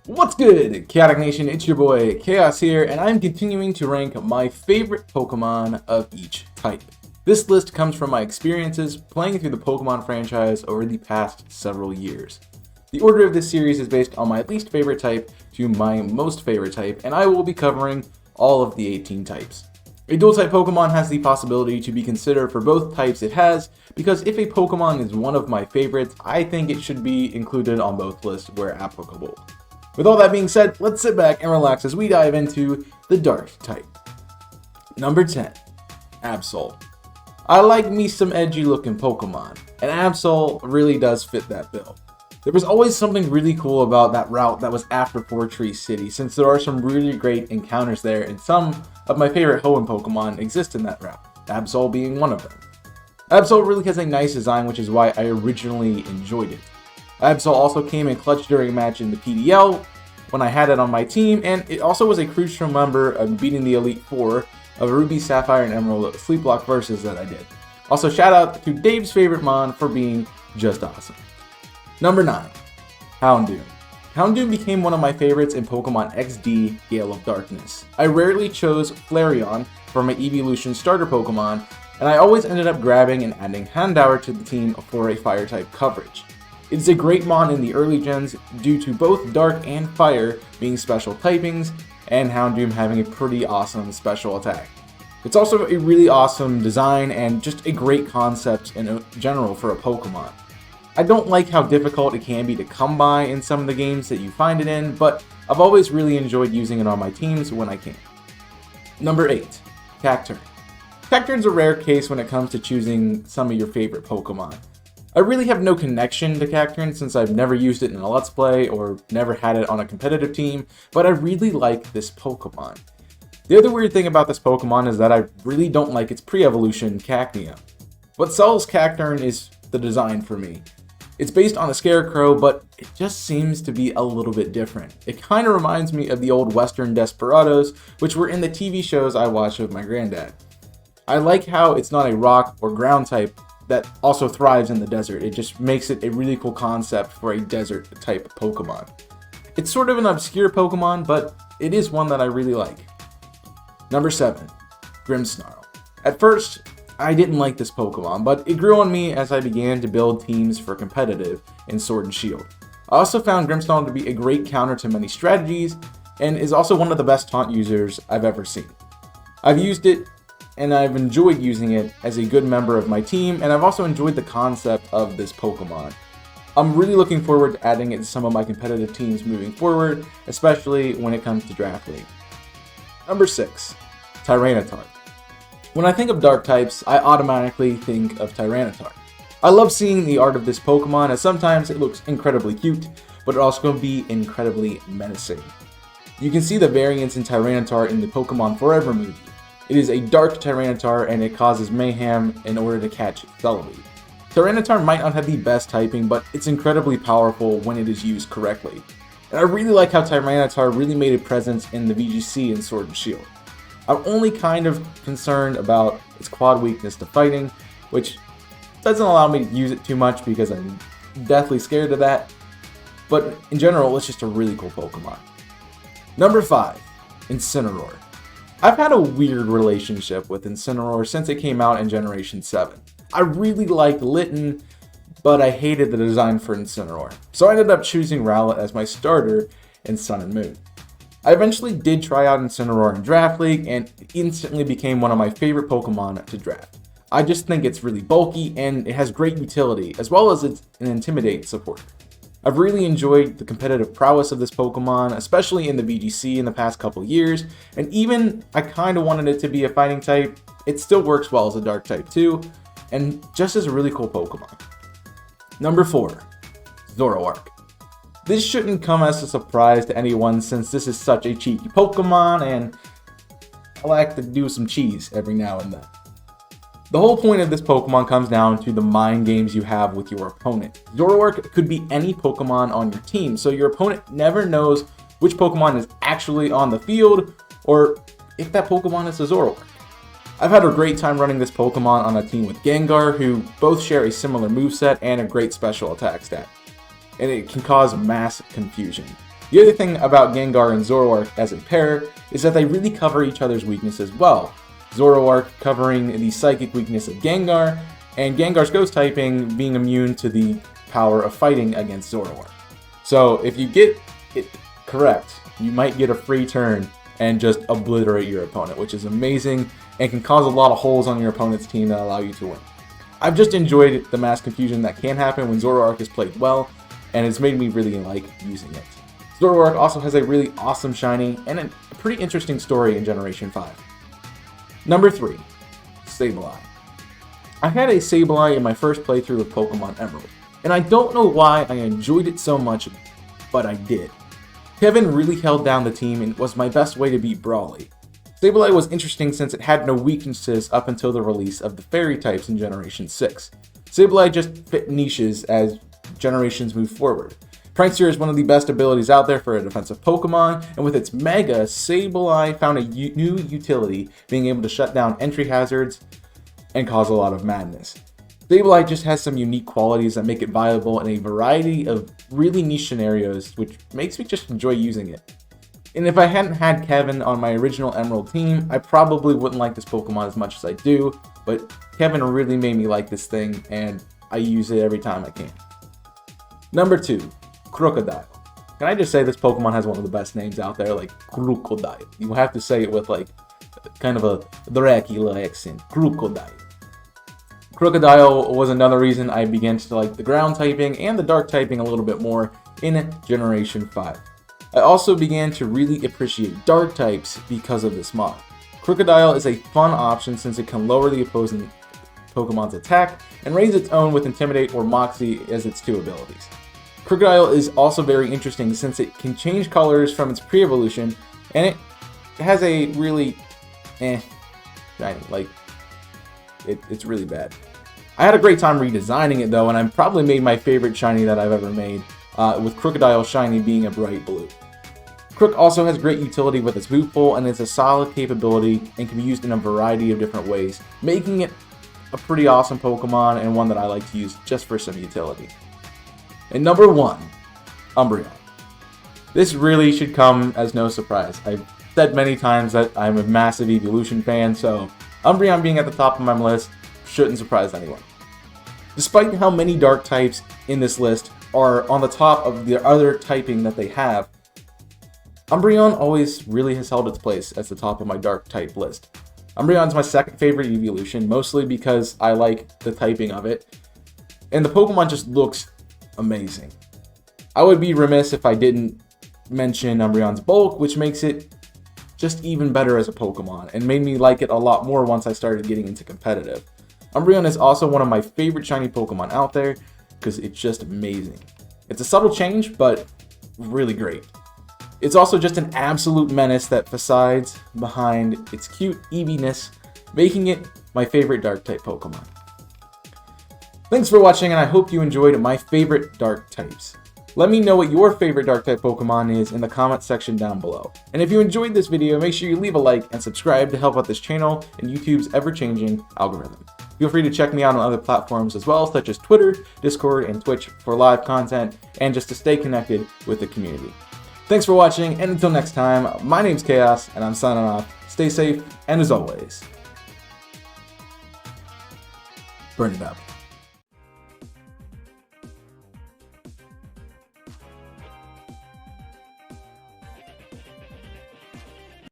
What's good, Chaotic Nation? It's your boy, Chaos here, and I'm continuing to rank my favorite Pokemon of each type. This list comes from my experiences playing through the Pokemon franchise over the past several years. The order of this series is based on my least favorite type to my most favorite type, and I will be covering all of the 18 types. A dual-type Pokemon has the possibility to be considered for both types it has, because if a Pokemon is one of my favorites, I think it should be included on both lists where applicable. With all that being said, let's sit back and relax as we dive into the Dark type. Number 10, Absol. I like me some edgy looking Pokemon, and Absol really does fit that bill. There was always something really cool about that route that was after Four Tree City, since there are some really great encounters there, and some of my favorite Hoenn Pokemon exist in that route, Absol being one of them. Absol really has a nice design, which is why I originally enjoyed it. Absol also came in clutch during a match in the PDL when I had it on my team, and it also was a crucial member of beating the Elite Four of Ruby, Sapphire, and Emerald Sleep Block versus that I did. Also, shout out to Dave's favorite Mon for being just awesome. Number 9, Houndoom. Houndoom became one of my favorites in Pokemon XD Gale of Darkness. I rarely chose Flareon for my Evolution starter Pokemon, and I always ended up grabbing and adding Houndour to the team for a Fire-type coverage. It is a great mon in the early gens due to both Dark and Fire being special typings, and Houndoom having a pretty awesome special attack. It's also a really awesome design and just a great concept in general for a Pokemon. I don't like how difficult it can be to come by in some of the games that you find it in, but I've always really enjoyed using it on my teams when I can. Number 8, Cacturne. Cacturne's a rare case when it comes to choosing some of your favorite Pokemon. I really have no connection to Cacturne since I've never used it in a Let's Play or never had it on a competitive team, but I really like this Pokemon. The other weird thing about this Pokemon is that I really don't like its pre-evolution Cacnea. What sells Cacturne is the design for me. It's based on a scarecrow, but it just seems to be a little bit different. It kind of reminds me of the old Western Desperados, which were in the TV shows I watched with my granddad. I like how it's not a rock or ground type that also thrives in the desert. It just makes it a really cool concept for a desert type Pokemon. It's sort of an obscure Pokemon, but it is one that I really like. Number 7, Grimmsnarl. At first, I didn't like this Pokemon, but it grew on me as I began to build teams for competitive in Sword and Shield. I also found Grimmsnarl to be a great counter to many strategies, and is also one of the best taunt users I've ever seen. I've used it and I've enjoyed using it as a good member of my team, and I've also enjoyed the concept of this Pokemon. I'm really looking forward to adding it to some of my competitive teams moving forward, especially when it comes to Draft League. Number 6, Tyranitar. When I think of dark types, I automatically think of Tyranitar. I love seeing the art of this Pokemon, as sometimes it looks incredibly cute, but it also can be incredibly menacing. You can see the variants in Tyranitar in the Pokemon Forever movie. It is a dark Tyranitar, and it causes mayhem in order to catch Celebi. Tyranitar might not have the best typing, but it's incredibly powerful when it is used correctly. And I really like how Tyranitar really made a presence in the VGC and Sword and Shield. I'm only kind of concerned about its quad weakness to fighting, which doesn't allow me to use it too much because I'm deathly scared of that. But in general, it's just a really cool Pokemon. Number 5, Incineroar. I've had a weird relationship with Incineroar since it came out in Generation 7. I really liked Litten, but I hated the design for Incineroar, so I ended up choosing Rowlet as my starter in Sun and Moon. I eventually did try out Incineroar in Draft League, and it instantly became one of my favorite Pokemon to draft. I just think it's really bulky, and it has great utility, as well as it's an Intimidate support. I've really enjoyed the competitive prowess of this Pokemon, especially in the VGC in the past couple years, and even I kind of wanted it to be a fighting type, it still works well as a dark type too, and just as a really cool Pokemon. Number 4, Zoroark. This shouldn't come as a surprise to anyone since this is such a cheeky Pokemon, and I like to do some cheese every now and then. The whole point of this Pokemon comes down to the mind games you have with your opponent. Zoroark could be any Pokemon on your team, so your opponent never knows which Pokemon is actually on the field, or if that Pokemon is a Zoroark. I've had a great time running this Pokemon on a team with Gengar, who both share a similar moveset and a great special attack stat, and it can cause mass confusion. The other thing about Gengar and Zoroark as a pair is that they really cover each other's weaknesses well. Zoroark covering the psychic weakness of Gengar, and Gengar's ghost typing being immune to the power of fighting against Zoroark. So if you get it correct, you might get a free turn and just obliterate your opponent, which is amazing and can cause a lot of holes on your opponent's team that allow you to win. I've just enjoyed the mass confusion that can happen when Zoroark is played well, and it's made me really like using it. Zoroark also has a really awesome shiny and a pretty interesting story in Generation 5. Number 3, Sableye. I had a Sableye in my first playthrough of Pokemon Emerald, and I don't know why I enjoyed it so much, but I did. Kevin really held down the team and was my best way to beat Brawly. Sableye was interesting since it had no weaknesses up until the release of the Fairy types in Generation 6. Sableye just fit niches as generations moved forward. Prankster is one of the best abilities out there for a defensive Pokemon, and with its Mega, Sableye found a new utility, being able to shut down entry hazards and cause a lot of madness. Sableye just has some unique qualities that make it viable in a variety of really niche scenarios, which makes me just enjoy using it. And if I hadn't had Kevin on my original Emerald team, I probably wouldn't like this Pokemon as much as I do, but Kevin really made me like this thing, and I use it every time I can. Number 2, Crocodile. Can I just say this Pokemon has one of the best names out there, like Crocodile. You have to say it with like kind of a Dracula accent, Crocodile. Crocodile was another reason I began to like the ground typing and the dark typing a little bit more in Generation 5. I also began to really appreciate dark types because of this mod. Crocodile is a fun option since it can lower the opposing Pokemon's attack and raise its own with Intimidate or Moxie as its 2 abilities. Crocodile is also very interesting since it can change colors from its pre-evolution, and it has a really shiny, like it's really bad. I had a great time redesigning it though, and I probably made my favorite shiny that I've ever made, with Crocodile shiny being a bright blue. Crook also has great utility with its boot pull, and it's a solid capability and can be used in a variety of different ways, making it a pretty awesome Pokemon and one that I like to use just for some utility. And number 1, Umbreon. This really should come as no surprise. I've said many times that I'm a massive evolution fan, so Umbreon being at the top of my list shouldn't surprise anyone. Despite how many dark types in this list are on the top of the other typing that they have, Umbreon always really has held its place at the top of my dark type list. Umbreon's my second favorite evolution, mostly because I like the typing of it, and the Pokemon just looks amazing. I would be remiss if I didn't mention Umbreon's bulk, which makes it just even better as a Pokemon, and made me like it a lot more once I started getting into competitive. Umbreon is also one of my favorite shiny Pokemon out there, because it's just amazing. It's a subtle change, but really great. It's also just an absolute menace that resides behind its cute Eeveeness, making it my favorite Dark-type Pokemon. Thanks for watching, and I hope you enjoyed my favorite Dark types. Let me know what your favorite Dark-type Pokemon is in the comment section down below. And if you enjoyed this video, make sure you leave a like and subscribe to help out this channel and YouTube's ever-changing algorithm. Feel free to check me out on other platforms as well, such as Twitter, Discord, and Twitch for live content, and just to stay connected with the community. Thanks for watching, and until next time, my name's Chaos, and I'm signing off. Stay safe, and as always, burn it up.